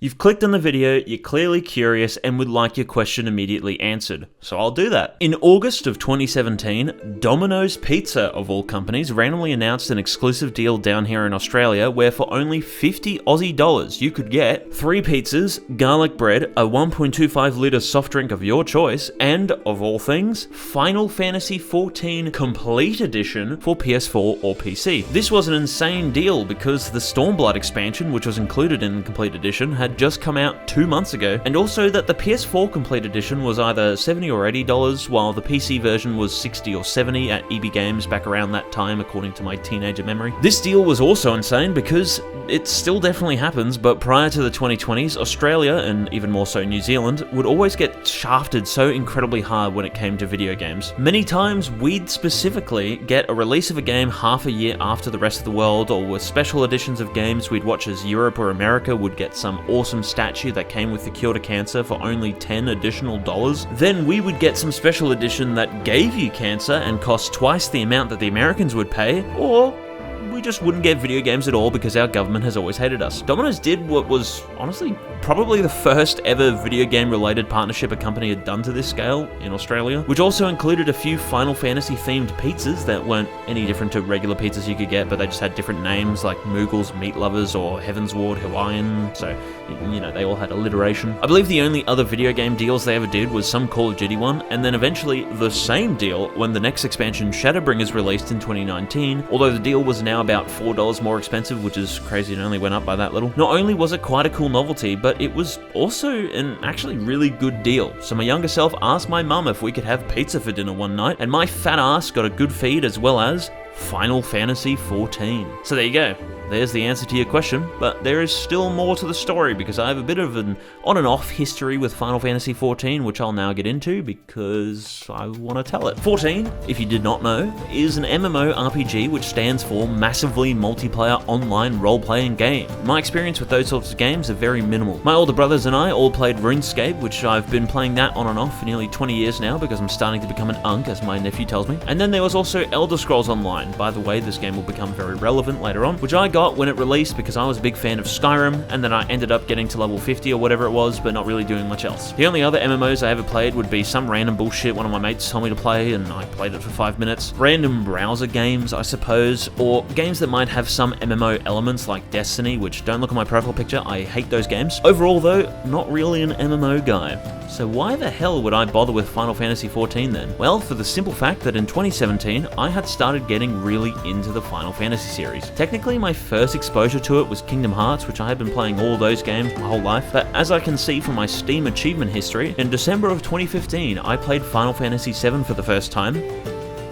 You've clicked on the video, you're clearly curious and would like your question immediately answered, so I'll do that. In August of 2017, Domino's Pizza, of all companies, randomly announced an exclusive deal down here in Australia where for only 50 Aussie dollars you could get 3 pizzas, garlic bread, a 1.25 litre soft drink of your choice, and, of all things, Final Fantasy XIV Complete Edition for PS4 or PC. This was an insane deal because the Stormblood expansion, which was included in the Complete Edition, had just come out 2 months ago, and also that the PS4 Complete Edition was either $70 or $80, while the PC version was $60 or $70 at EB Games back around that time, according to my teenager memory. This deal was also insane because it still definitely happens, but prior to the 2020s, Australia, and even more so New Zealand, would always get shafted so incredibly hard when it came to video games. Many times, we'd specifically get a release of a game half a year after the rest of the world, or with special editions of games we'd watch as Europe or America would get some awesome statue that came with the cure to cancer for only $10 additional. Then we would get some special edition that gave you cancer and cost twice the amount that the Americans would pay, or we just wouldn't get video games at all because our government has always hated us. Domino's did what was, honestly, probably the first ever video game related partnership a company had done to this scale in Australia, which also included a few Final Fantasy themed pizzas that weren't any different to regular pizzas you could get, but they just had different names like Moogle's Meat Lovers or Heavensward Hawaiian, so, you know, they all had alliteration. I believe the only other video game deals they ever did was some Call of Duty one, and then eventually the same deal when the next expansion Shadowbringers released in 2019, although the deal was now about $4 more expensive, which is crazy, it only went up by that little. Not only was it quite a cool novelty, but it was also an actually really good deal. So my younger self asked my mum if we could have pizza for dinner one night, and my fat ass got a good feed as well as Final Fantasy XIV. So there you go. There's the answer to your question, but there is still more to the story because I have a bit of an on and off history with Final Fantasy XIV, which I'll now get into because I want to tell it. 14, if you did not know, is an MMORPG, which stands for Massively Multiplayer Online Role-Playing Game. My experience with those sorts of games are very minimal. My older brothers and I all played RuneScape, which I've been playing that on and off for nearly 20 years now because I'm starting to become an unk, as my nephew tells me. And then there was also Elder Scrolls Online. By the way, this game will become very relevant later on, which I got when it released because I was a big fan of Skyrim, and then I ended up getting to level 50 or whatever it was, but not really doing much else. The only other MMOs I ever played would be some random bullshit one of my mates told me to play, and I played it for 5 minutes. Random browser games, I suppose, or games that might have some MMO elements like Destiny, which don't look at my profile picture, I hate those games. Overall though, not really an MMO guy. So why the hell would I bother with Final Fantasy XIV then? Well, for the simple fact that in 2017, I had started getting really into the Final Fantasy series. Technically, my first exposure to it was Kingdom Hearts, which I had been playing all those games my whole life, but as I can see from my Steam achievement history, in December of 2015, I played Final Fantasy VII for the first time.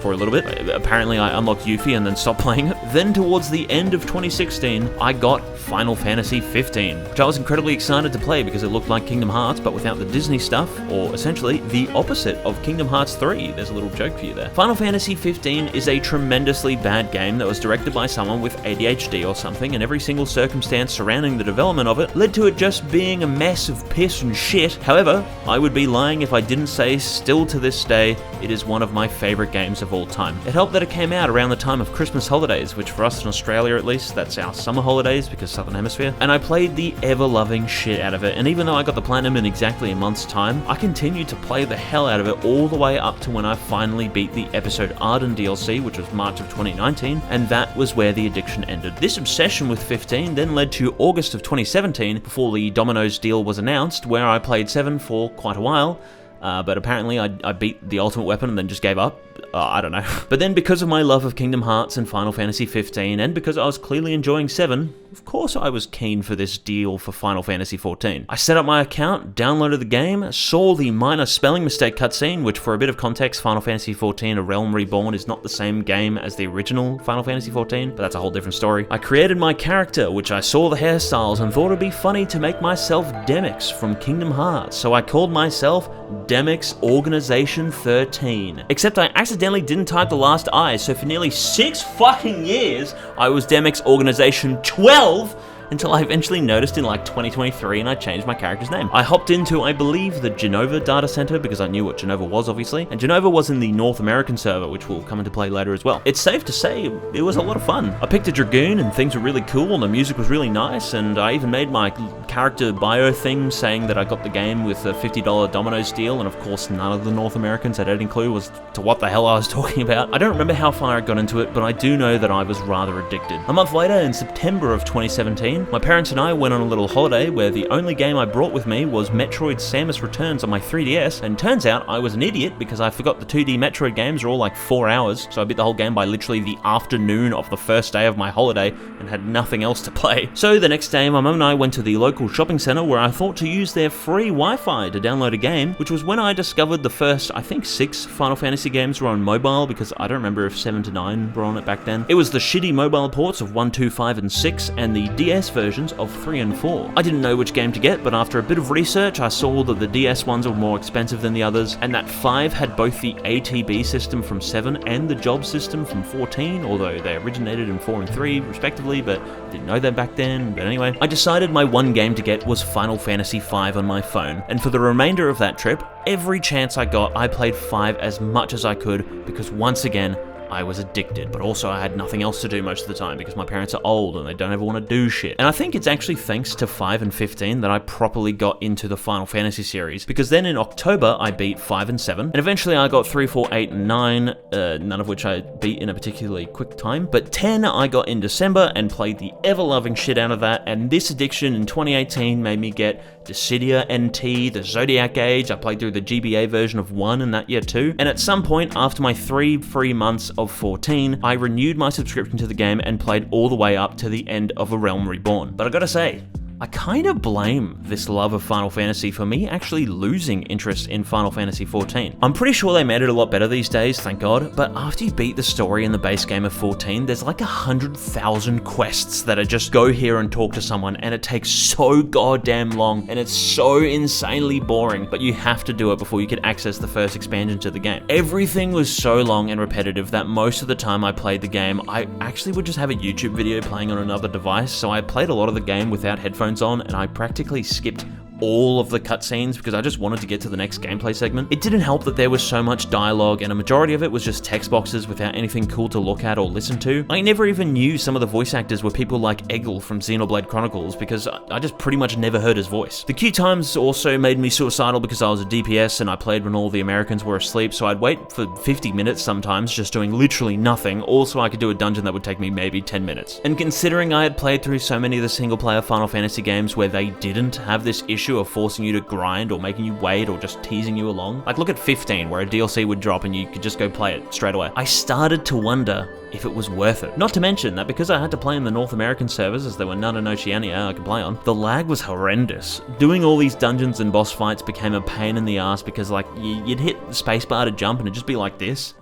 For a little bit. Apparently I unlocked Yuffie and then stopped playing it. Then towards the end of 2016, I got Final Fantasy XV, which I was incredibly excited to play because it looked like Kingdom Hearts but without the Disney stuff, or essentially the opposite of Kingdom Hearts 3. There's a little joke for you there. Final Fantasy XV is a tremendously bad game that was directed by someone with ADHD or something, and every single circumstance surrounding the development of it led to it just being a mess of piss and shit. However, I would be lying if I didn't say still to this day, it is one of my favorite games of all time. It helped that it came out around the time of Christmas holidays, which for us in Australia at least, that's our summer holidays because Southern Hemisphere, and I played the ever-loving shit out of it, and even though I got the platinum in exactly a month's time, I continued to play the hell out of it all the way up to when I finally beat the episode Arden DLC, which was March of 2019, and that was where the addiction ended. This obsession with 15 then led to August of 2017, before the Domino's deal was announced, where I played 7 for quite a while, but apparently I beat the ultimate weapon and then just gave up. I don't know. But then because of my love of Kingdom Hearts and Final Fantasy XV, and because I was clearly enjoying 7, of course I was keen for this deal for Final Fantasy XIV. I set up my account, downloaded the game, saw the minor spelling mistake cutscene, which for a bit of context, Final Fantasy XIV A Realm Reborn is not the same game as the original Final Fantasy XIV, but that's a whole different story. I created my character, which I saw the hairstyles and thought it'd be funny to make myself Demyx from Kingdom Hearts, so I called myself Demyx Organization 13. Except I accidentally didn't type the last I, so for nearly 6 fucking years, I was Demyx Organization 12, until I eventually noticed in like 2023 and I changed my character's name. I hopped into, I believe, the Genova data center because I knew what Genova was, obviously, and Genova was in the North American server, which will come into play later as well. It's safe to say it was a lot of fun. I picked a Dragoon and things were really cool and the music was really nice, and I even made my character bio thing saying that I got the game with a $50 Domino's deal, and of course none of the North Americans had any clue as to what the hell I was talking about. I don't remember how far I got into it, but I do know that I was rather addicted. A month later, in September of 2017, my parents and I went on a little holiday where the only game I brought with me was Metroid Samus Returns on my 3DS, and turns out I was an idiot because I forgot the 2D Metroid games are all like 4 hours, so I beat the whole game by literally the afternoon of the first day of my holiday and had nothing else to play. So the next day, my mum and I went to the local shopping center where I thought to use their free Wi-Fi to download a game, which was when I discovered the first, I think 6 Final Fantasy games were on mobile, because I don't remember if 7 to 9 were on it back then. It was the shitty mobile ports of 1, 2, 5, and 6, and the DS versions of 3 and 4. I didn't know which game to get, but after a bit of research, I saw that the DS ones were more expensive than the others, and that 5 had both the ATB system from 7 and the job system from 14, although they originated in 4 and 3, respectively, but didn't know that back then. But anyway, I decided my one game to get was Final Fantasy V on my phone, and for the remainder of that trip, every chance I got, I played 5 as much as I could, because once again, I was addicted, but also I had nothing else to do most of the time because my parents are old and they don't ever want to do shit. And I think it's actually thanks to 5 and 15 that I properly got into the Final Fantasy series, because then in October I beat 5 and 7, and eventually I got 3, 4, 8, and 9, none of which I beat in a particularly quick time, but 10 I got in December and played the ever-loving shit out of that, and this addiction in 2018 made me get Dissidia NT, the Zodiac Age. I played through the GBA version of 1 in that year too, and at some point after my 3 free months of 14, I renewed my subscription to the game and played all the way up to the end of A Realm Reborn. But I gotta say, I kind of blame this love of Final Fantasy for me actually losing interest in Final Fantasy XIV. I'm pretty sure they made it a lot better these days, thank God, but after you beat the story in the base game of 14, there's like 100,000 quests that are just go here and talk to someone, and it takes so goddamn long, and it's so insanely boring, but you have to do it before you can access the first expansion to the game. Everything was so long and repetitive that most of the time I played the game, I actually would just have a YouTube video playing on another device, so I played a lot of the game without headphones on, and I practically skipped all of the cutscenes because I just wanted to get to the next gameplay segment. It didn't help that there was so much dialogue, and a majority of it was just text boxes without anything cool to look at or listen to. I never even knew some of the voice actors were people like Eggle from Xenoblade Chronicles because I just pretty much never heard his voice. The queue times also made me suicidal because I was a DPS and I played when all the Americans were asleep, so I'd wait for 50 minutes sometimes just doing literally nothing, also I could do a dungeon that would take me maybe 10 minutes. And considering I had played through so many of the single player Final Fantasy games where they didn't have this issue of forcing you to grind or making you wait or just teasing you along. Like look at 15 where a DLC would drop and you could just go play it straight away. I started to wonder if it was worth it. Not to mention that because I had to play in the North American servers as there were none in Oceania I could play on, the lag was horrendous. Doing all these dungeons and boss fights became a pain in the ass because like you'd hit the spacebar to jump and it'd just be like this.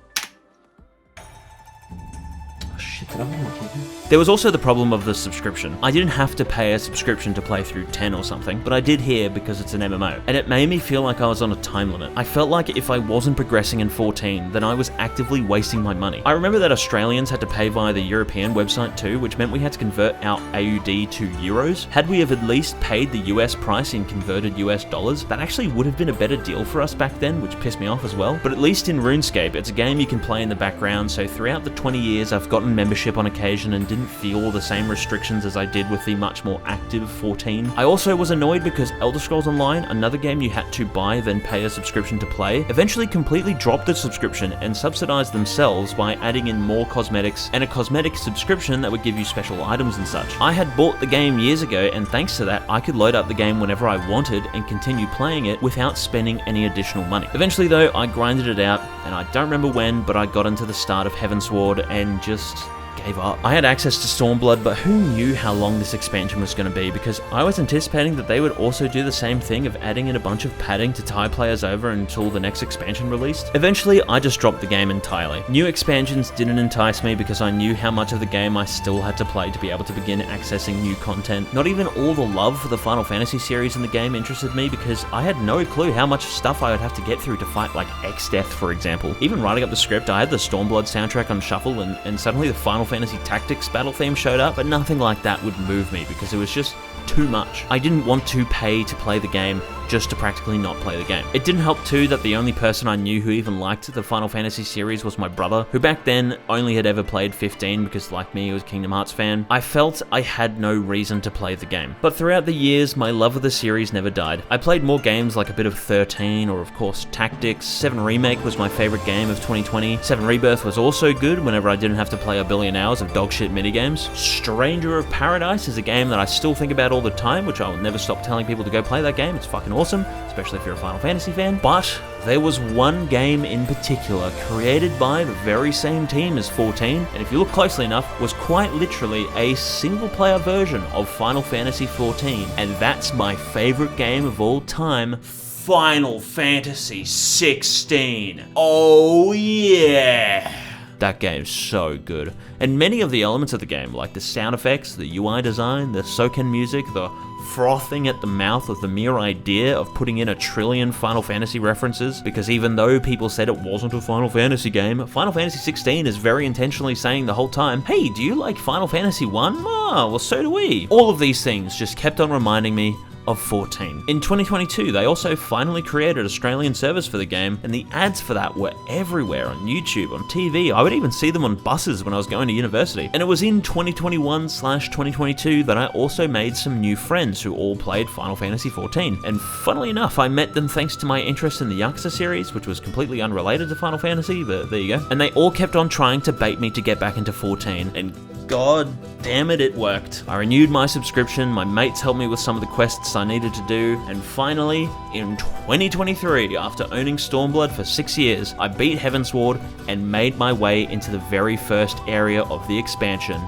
Oh shit, did I want to keep it? There was also the problem of the subscription. I didn't have to pay a subscription to play through 10 or something, but I did here because it's an MMO, and it made me feel like I was on a time limit. I felt like if I wasn't progressing in 14, then I was actively wasting my money. I remember that Australians had to pay via the European website too, which meant we had to convert our AUD to euros. Had we have at least paid the US price in converted US dollars, that actually would have been a better deal for us back then, which pissed me off as well. But at least in RuneScape, it's a game you can play in the background, so throughout the 20 years I've gotten membership on occasion and didn't feel the same restrictions as I did with the much more active 14. I also was annoyed because Elder Scrolls Online, another game you had to buy then pay a subscription to play, eventually completely dropped the subscription and subsidized themselves by adding in more cosmetics and a cosmetic subscription that would give you special items and such. I had bought the game years ago, and thanks to that I could load up the game whenever I wanted and continue playing it without spending any additional money. Eventually though, I grinded it out, and I don't remember when, but I got into the start of Heavensward and just gave up. I had access to Stormblood, but who knew how long this expansion was going to be, because I was anticipating that they would also do the same thing of adding in a bunch of padding to tie players over until the next expansion released. Eventually, I just dropped the game entirely. New expansions didn't entice me because I knew how much of the game I still had to play to be able to begin accessing new content. Not even all the love for the Final Fantasy series in the game interested me because I had no clue how much stuff I would have to get through to fight like X-Death, for example. Even writing up the script, I had the Stormblood soundtrack on shuffle, and suddenly the Final Final Fantasy Tactics battle theme showed up, but nothing like that would move me because it was just too much. I didn't want to pay to play the game just to practically not play the game. It didn't help too that the only person I knew who even liked the Final Fantasy series was my brother, who back then only had ever played 15 because, like me, he was a Kingdom Hearts fan. I felt I had no reason to play the game. But throughout the years, my love of the series never died. I played more games like a bit of 13 or of course Tactics. 7 Remake was my favorite game of 2020. 7 Rebirth was also good whenever I didn't have to play a billion hours of dogshit minigames. Stranger of Paradise is a game that I still think about all the time, which I will never stop telling people to go play that game. It's fucking awesome, especially if you're a Final Fantasy fan. But there was one game in particular created by the very same team as 14, and if you look closely enough, was quite literally a single-player version of Final Fantasy XIV, and that's my favorite game of all time, Final Fantasy XVI. Oh yeah! That game's so good. And many of the elements of the game, like the sound effects, the UI design, the Soken music, the frothing at the mouth of the mere idea of putting in a trillion Final Fantasy references, because even though people said it wasn't a Final Fantasy game, Final Fantasy XVI is very intentionally saying the whole time, hey, do you like Final Fantasy 1? Oh, well so do we. All of these things just kept on reminding me of 14. In 2022, they also finally created Australian service for the game, and the ads for that were everywhere on YouTube, on TV. I would even see them on buses when I was going to university. And it was in 2021/2022 that I also made some new friends who all played Final Fantasy XIV. And funnily enough, I met them thanks to my interest in the Yakuza series, which was completely unrelated to Final Fantasy, but there you go. And they all kept on trying to bait me to get back into 14, and god damn it, it worked. I renewed my subscription, my mates helped me with some of the quests I needed to do, and finally, in 2023, after owning Stormblood for 6 years, I beat Heavensward and made my way into the very first area of the expansion,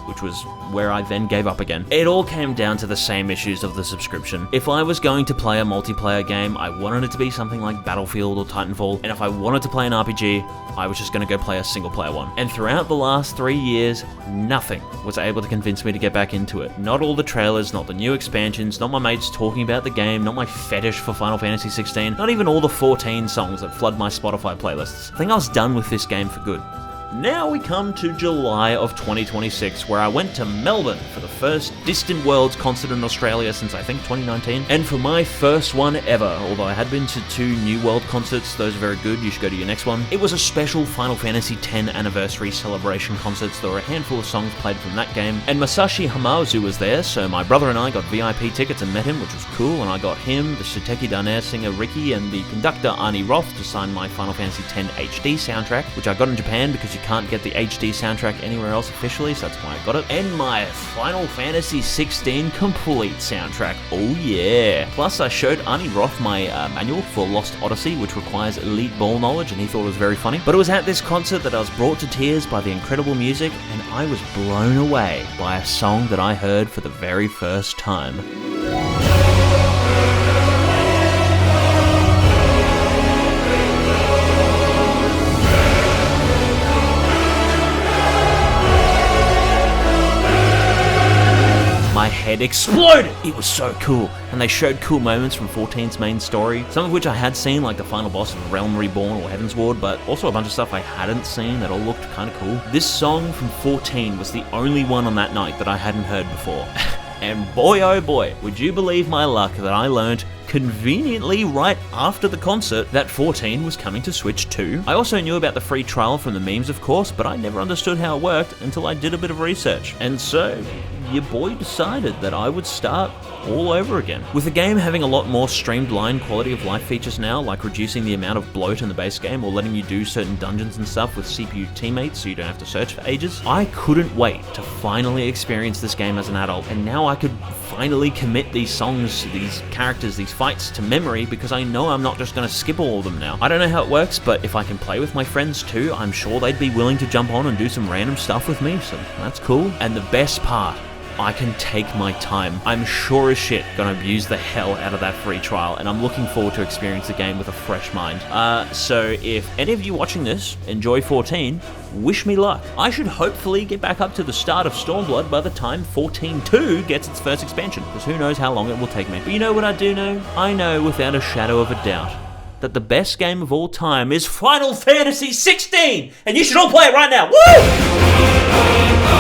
which was where I then gave up again. It all came down to the same issues of the subscription. If I was going to play a multiplayer game, I wanted it to be something like Battlefield or Titanfall, and if I wanted to play an RPG, I was just going to go play a single player one. And throughout the last 3 years, nothing was able to convince me to get back into it. Not all the trailers, not the new expansions, not my mates talking about the game, not my fetish for Final Fantasy XVI, not even all the 14 songs that flood my Spotify playlists. I think I was done with this game for good. Now we come to July of 2026, where I went to Melbourne for the first Distant Worlds concert in Australia since I think 2019, and for my first one ever, although I had been to 2 New World concerts, those are very good, you should go to your next one. It was a special Final Fantasy X anniversary celebration concert, so there were a handful of songs played from that game, and Masashi Hamauzu was there, so my brother and I got VIP tickets and met him, which was cool, and I got him, the Shiteki Danae singer Ricky, and the conductor Arnie Roth to sign my Final Fantasy X HD soundtrack, which I got in Japan because you can't get the HD soundtrack anywhere else officially, so that's why I got it. And my Final Fantasy XVI complete soundtrack. Oh yeah. Plus I showed Arnie Roth my manual for Lost Odyssey, which requires elite ball knowledge, and he thought it was very funny. But it was at this concert that I was brought to tears by the incredible music, and I was blown away by a song that I heard for the very first time. My head exploded! It was so cool, and they showed cool moments from 14's main story, some of which I had seen, like the final boss of Realm Reborn or Heavensward, but also a bunch of stuff I hadn't seen that all looked kinda cool. This song from 14 was the only one on that night that I hadn't heard before. And boy oh boy, would you believe my luck that I learned conveniently right after the concert that 14 was coming to Switch 2. I also knew about the free trial from the memes, of course, but I never understood how it worked until I did a bit of research. And so, your boy decided that I would start all over again. With the game having a lot more streamlined quality of life features now, like reducing the amount of bloat in the base game or letting you do certain dungeons and stuff with CPU teammates so you don't have to search for ages, I couldn't wait to finally experience this game as an adult, and now I could finally commit these songs, these characters, these fights to memory, because I know I'm not just going to skip all of them now. I don't know how it works, but if I can play with my friends too, I'm sure they'd be willing to jump on and do some random stuff with me, so that's cool. And the best part, I can take my time. I'm sure as shit gonna abuse the hell out of that free trial, and I'm looking forward to experience the game with a fresh mind. So if any of you watching this enjoy 14, wish me luck. I should hopefully get back up to the start of Stormblood by the time 14.2 gets its first expansion, because who knows how long it will take me. But you know what I do know? I know without a shadow of a doubt that the best game of all time is Final Fantasy XIV, and you should all play it right now. Woo!